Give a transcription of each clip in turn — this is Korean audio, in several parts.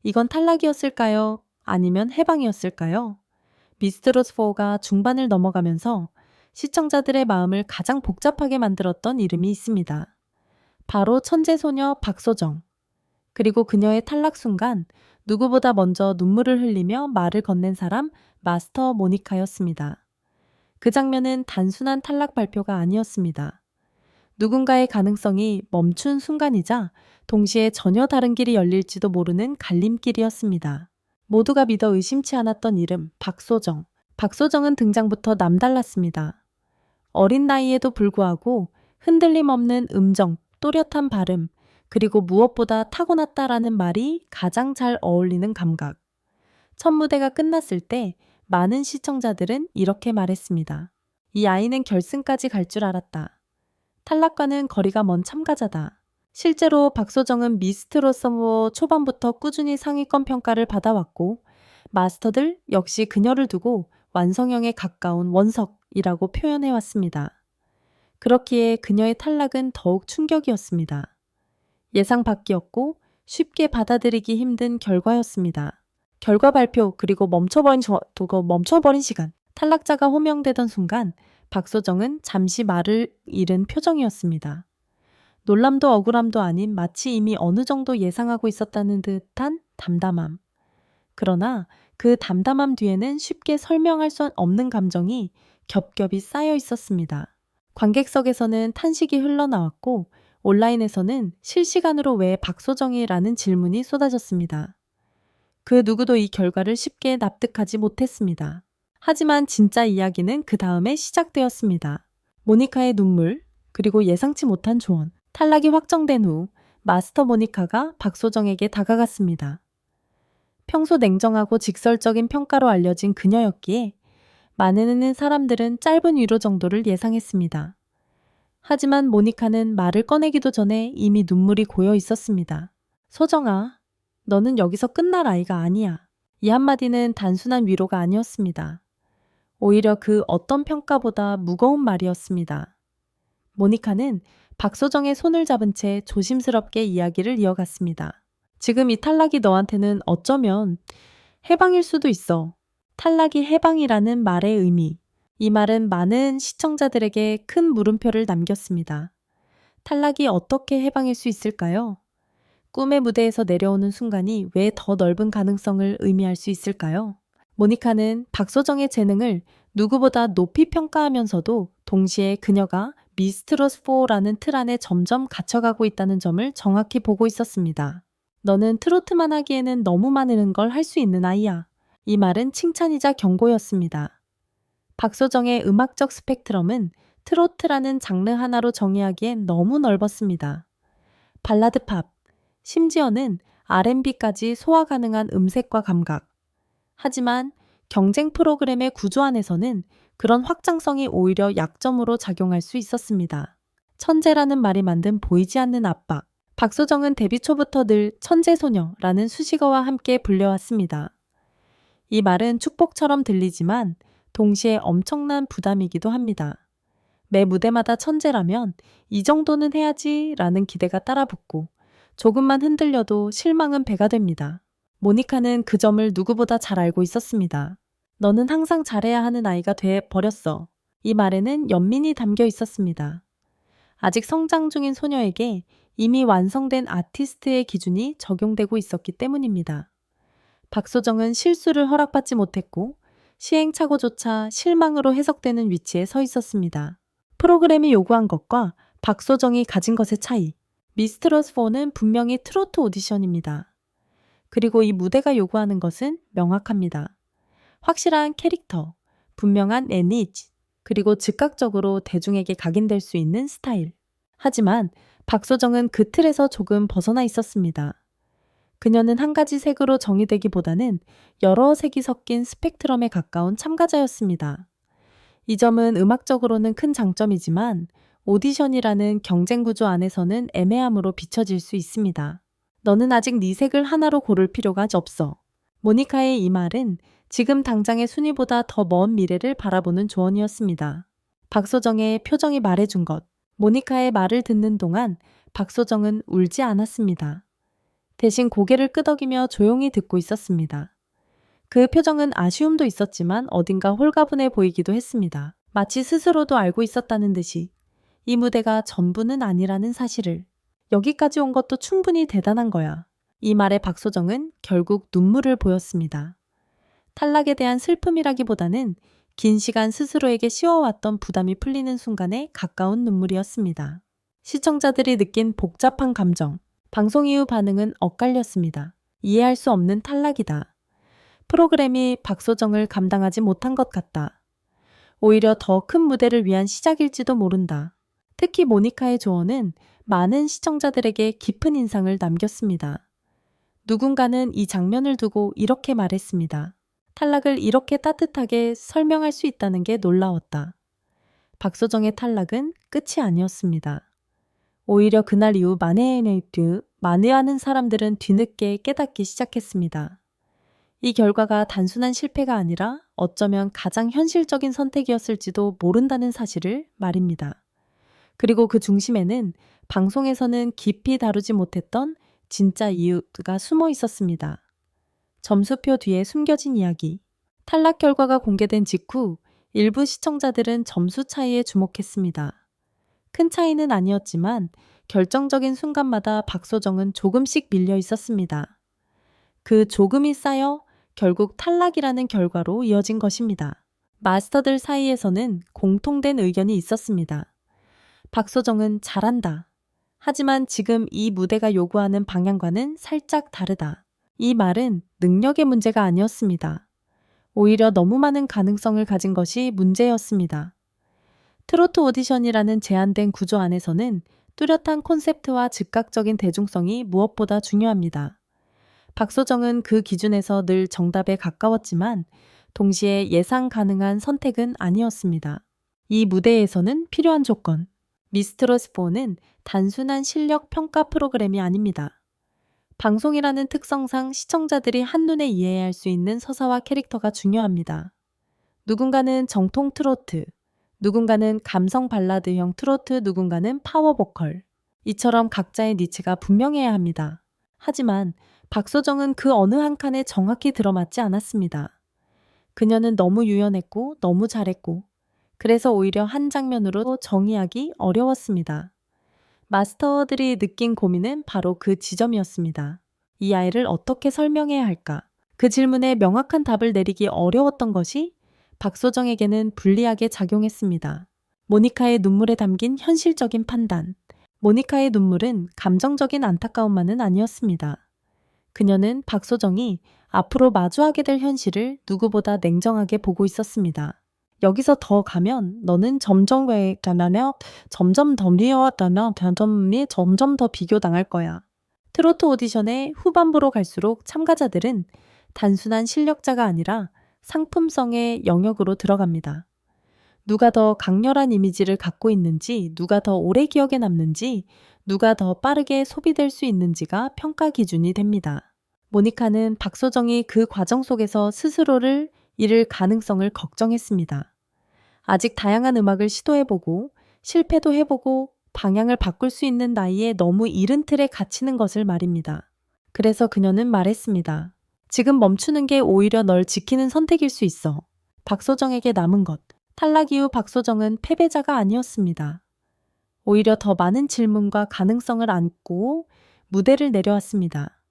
이건 탈락이었을까요? 아니면 해방이었을까요? 미스트롯 4가 중반을 넘어가면서 시청자들의 마음을 가장 복잡하게 만들었던 이름이 있습니다. 바로 천재소녀 박소정. 그리고 그녀의 탈락 순간 누구보다 먼저 눈물을 흘리며 말을 건넨 사람 마스터 모니카였습니다. 그 장면은 단순한 탈락 발표가 아니었습니다. 누군가의 가능성이 멈춘 순간이자 동시에 전혀 다른 길이 열릴지도 모르는 갈림길이었습니다. 모두가 믿어 의심치 않았던 이름 박소정. 박소정은 등장부터 남달랐습니다. 어린 나이에도 불구하고 흔들림 없는 음정, 또렷한 발음, 그리고 무엇보다 타고났다라는 말이 가장 잘 어울리는 감각. 첫 무대가 끝났을 때 많은 시청자들은 이렇게 말했습니다. 이 아이는 결승까지 갈 줄 알았다. 탈락과는 거리가 먼 참가자다. 실제로 박소정은 미스트로서 초반부터 꾸준히 상위권 평가를 받아왔고 마스터들 역시 그녀를 두고 완성형에 가까운 원석이라고 표현해왔습니다. 그렇기에 그녀의 탈락은 더욱 충격이었습니다. 예상 밖이었고 쉽게 받아들이기 힘든 결과였습니다. 결과 발표 그리고 멈춰버린 시간. 탈락자가 호명되던 순간 박소정은 잠시 말을 잃은 표정이었습니다. 놀람도 억울함도 아닌 마치 이미 어느 정도 예상하고 있었다는 듯한 담담함. 그러나 그 담담함 뒤에는 쉽게 설명할 수 없는 감정이 겹겹이 쌓여 있었습니다. 관객석에서는 탄식이 흘러나왔고 온라인에서는 실시간으로 왜 박소정이라는 질문이 쏟아졌습니다. 그 누구도 이 결과를 쉽게 납득하지 못했습니다. 하지만 진짜 이야기는 그 다음에 시작되었습니다. 모니카의 눈물, 그리고 예상치 못한 조언. 탈락이 확정된 후 마스터 모니카가 박소정에게 다가갔습니다. 평소 냉정하고 직설적인 평가로 알려진 그녀였기에 많은 사람들은 짧은 위로 정도를 예상했습니다. 하지만 모니카는 말을 꺼내기도 전에 이미 눈물이 고여 있었습니다. 소정아, 너는 여기서 끝날 아이가 아니야. 이 한마디는 단순한 위로가 아니었습니다. 오히려 그 어떤 평가보다 무거운 말이었습니다. 모니카는 박소정의 손을 잡은 채 조심스럽게 이야기를 이어갔습니다. 지금 이 탈락이 너한테는 어쩌면 해방일 수도 있어. 탈락이 해방이라는 말의 의미. 이 말은 많은 시청자들에게 큰 물음표를 남겼습니다. 탈락이 어떻게 해방일 수 있을까요? 꿈의 무대에서 내려오는 순간이 왜 더 넓은 가능성을 의미할 수 있을까요? 모니카는 박소정의 재능을 누구보다 높이 평가하면서도 동시에 그녀가 미스트롯 4라는 틀 안에 점점 갇혀가고 있다는 점을 정확히 보고 있었습니다. 너는 트로트만 하기에는 너무 많은 걸 할 수 있는 아이야. 이 말은 칭찬이자 경고였습니다. 박소정의 음악적 스펙트럼은 트로트라는 장르 하나로 정의하기엔 너무 넓었습니다. 발라드 팝, 심지어는 R&B까지 소화 가능한 음색과 감각. 하지만 경쟁 프로그램의 구조 안에서는 그런 확장성이 오히려 약점으로 작용할 수 있었습니다. 천재라는 말이 만든 보이지 않는 압박. 박소정은 데뷔 초부터 늘 천재소녀라는 수식어와 함께 불려왔습니다. 이 말은 축복처럼 들리지만 동시에 엄청난 부담이기도 합니다. 매 무대마다 천재라면 이 정도는 해야지라는 기대가 따라붙고 조금만 흔들려도 실망은 배가 됩니다. 모니카는 그 점을 누구보다 잘 알고 있었습니다. 너는 항상 잘해야 하는 아이가 돼 버렸어. 이 말에는 연민이 담겨 있었습니다. 아직 성장 중인 소녀에게 이미 완성된 아티스트의 기준이 적용되고 있었기 때문입니다. 박소정은 실수를 허락받지 못했고 시행착오조차 실망으로 해석되는 위치에 서 있었습니다. 프로그램이 요구한 것과 박소정이 가진 것의 차이. 미스트롯 4는 분명히 트로트 오디션입니다. 그리고 이 무대가 요구하는 것은 명확합니다. 확실한 캐릭터, 분명한 애니지, 그리고 즉각적으로 대중에게 각인될 수 있는 스타일. 하지만 박소정은 그 틀에서 조금 벗어나 있었습니다. 그녀는 한 가지 색으로 정의되기보다는 여러 색이 섞인 스펙트럼에 가까운 참가자였습니다. 이 점은 음악적으로는 큰 장점이지만 오디션이라는 경쟁 구조 안에서는 애매함으로 비춰질 수 있습니다. 너는 아직 네 색을 하나로 고를 필요가 없어. 모니카의 이 말은 지금 당장의 순위보다 더 먼 미래를 바라보는 조언이었습니다. 박소정의 표정이 말해준 것. 모니카의 말을 듣는 동안 박소정은 울지 않았습니다. 대신 고개를 끄덕이며 조용히 듣고 있었습니다. 그 표정은 아쉬움도 있었지만 어딘가 홀가분해 보이기도 했습니다. 마치 스스로도 알고 있었다는 듯이 이 무대가 전부는 아니라는 사실을. 여기까지 온 것도 충분히 대단한 거야. 이 말에 박소정은 결국 눈물을 보였습니다. 탈락에 대한 슬픔이라기보다는 긴 시간 스스로에게 씌워왔던 부담이 풀리는 순간에 가까운 눈물이었습니다. 시청자들이 느낀 복잡한 감정, 방송 이후 반응은 엇갈렸습니다. 이해할 수 없는 탈락이다. 프로그램이 박소정을 감당하지 못한 것 같다. 오히려 더 큰 무대를 위한 시작일지도 모른다. 특히 모니카의 조언은 많은 시청자들에게 깊은 인상을 남겼습니다. 누군가는 이 장면을 두고 이렇게 말했습니다. 탈락을 이렇게 따뜻하게 설명할 수 있다는 게 놀라웠다. 박소정의 탈락은 끝이 아니었습니다. 오히려 그날 이후 많은 사람들은 뒤늦게 깨닫기 시작했습니다. 이 결과가 단순한 실패가 아니라 어쩌면 가장 현실적인 선택이었을지도 모른다는 사실을 말입니다. 그리고 그 중심에는 방송에서는 깊이 다루지 못했던 진짜 이유가 숨어 있었습니다. 점수표 뒤에 숨겨진 이야기. 탈락 결과가 공개된 직후 일부 시청자들은 점수 차이에 주목했습니다. 큰 차이는 아니었지만 결정적인 순간마다 박소정은 조금씩 밀려 있었습니다. 그 조금이 쌓여 결국 탈락이라는 결과로 이어진 것입니다. 마스터들 사이에서는 공통된 의견이 있었습니다. 박소정은 잘한다. 하지만 지금 이 무대가 요구하는 방향과는 살짝 다르다. 이 말은 능력의 문제가 아니었습니다. 오히려 너무 많은 가능성을 가진 것이 문제였습니다. 트로트 오디션이라는 제한된 구조 안에서는 뚜렷한 콘셉트와 즉각적인 대중성이 무엇보다 중요합니다. 박소정은 그 기준에서 늘 정답에 가까웠지만 동시에 예상 가능한 선택은 아니었습니다. 이 무대에서는 필요한 조건. 미스트롯4는 단순한 실력 평가 프로그램이 아닙니다. 방송이라는 특성상 시청자들이 한눈에 이해할 수 있는 서사와 캐릭터가 중요합니다. 누군가는 정통 트로트, 누군가는 감성 발라드형 트로트, 누군가는 파워보컬. 이처럼 각자의 니치가 분명해야 합니다. 하지만 박소정은 그 어느 한 칸에 정확히 들어맞지 않았습니다. 그녀는 너무 유연했고 너무 잘했고 그래서 오히려 한 장면으로 정의하기 어려웠습니다. 마스터들이 느낀 고민은 바로 그 지점이었습니다. 이 아이를 어떻게 설명해야 할까? 그 질문에 명확한 답을 내리기 어려웠던 것이 박소정에게는 불리하게 작용했습니다. 모니카의 눈물에 담긴 현실적인 판단. 모니카의 눈물은 감정적인 안타까움만은 아니었습니다. 그녀는 박소정이 앞으로 마주하게 될 현실을 누구보다 냉정하게 보고 있었습니다. 여기서 더 가면 너는 점점 더 비교당할 거야. 트로트 오디션의 후반부로 갈수록 참가자들은 단순한 실력자가 아니라 상품성의 영역으로 들어갑니다. 누가 더 강렬한 이미지를 갖고 있는지, 누가 더 오래 기억에 남는지, 누가 더 빠르게 소비될 수 있는지가 평가 기준이 됩니다. 모니카는 박소정이 그 과정 속에서 스스로를 잃을 가능성을 걱정했습니다. 아직 다양한 음악을 시도해보고 실패도 해보고 방향을 바꿀 수 있는 나이에 너무 이른 틀에 갇히는 것을 말입니다. 그래서 그녀는 말했습니다. 지금 멈추는 게 오히려 널 지키는 선택일 수 있어. 박소정에게 남은 것. 탈락 이후 박소정은 패배자가 아니었습니다. 오히려 더 많은 질문과 가능성을 안고 무대를 내려왔습니다.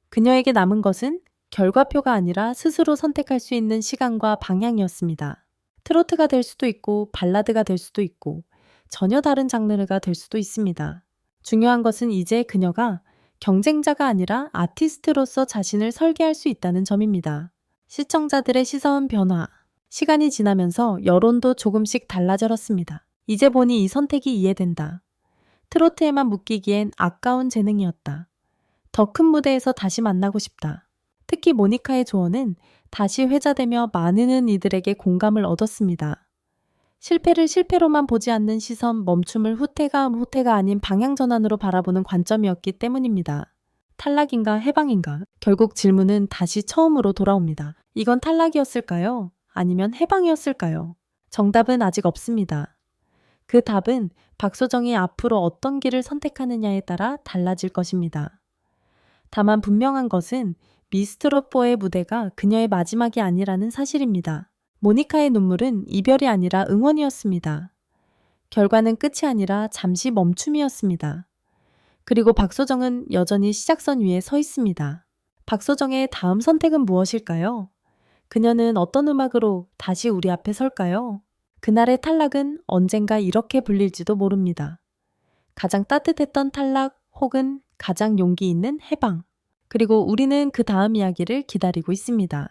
그녀에게 남은 것은 결과표가 아니라 스스로 선택할 수 있는 시간과 방향이었습니다. 트로트가 될 수도 있고 발라드가 될 수도 있고 전혀 다른 장르가 될 수도 있습니다. 중요한 것은 이제 그녀가 경쟁자가 아니라 아티스트로서 자신을 설계할 수 있다는 점입니다. 시청자들의 시선 변화. 시간이 지나면서 여론도 조금씩 달라졌습니다. 이제 보니 이 선택이 이해된다. 트로트에만 묶이기엔 아까운 재능이었다. 더 큰 무대에서 다시 만나고 싶다. 특히 모니카의 조언은 다시 회자되며 많은 이들에게 공감을 얻었습니다. 실패를 실패로만 보지 않는 시선, 멈춤을 후퇴가 아닌 방향 전환으로 바라보는 관점이었기 때문입니다. 탈락인가 해방인가? 결국 질문은 다시 처음으로 돌아옵니다. 이건 탈락이었을까요? 아니면 해방이었을까요? 정답은 아직 없습니다. 그 답은 박소정이 앞으로 어떤 길을 선택하느냐에 따라 달라질 것입니다. 다만 분명한 것은 미스트롯4의 무대가 그녀의 마지막이 아니라는 사실입니다. 모니카의 눈물은 이별이 아니라 응원이었습니다. 결과는 끝이 아니라 잠시 멈춤이었습니다. 그리고 박소정은 여전히 시작선 위에 서 있습니다. 박소정의 다음 선택은 무엇일까요? 그녀는 어떤 음악으로 다시 우리 앞에 설까요? 그날의 탈락은 언젠가 이렇게 불릴지도 모릅니다. 가장 따뜻했던 탈락 혹은 가장 용기 있는 해방. 그리고 우리는 그 다음 이야기를 기다리고 있습니다.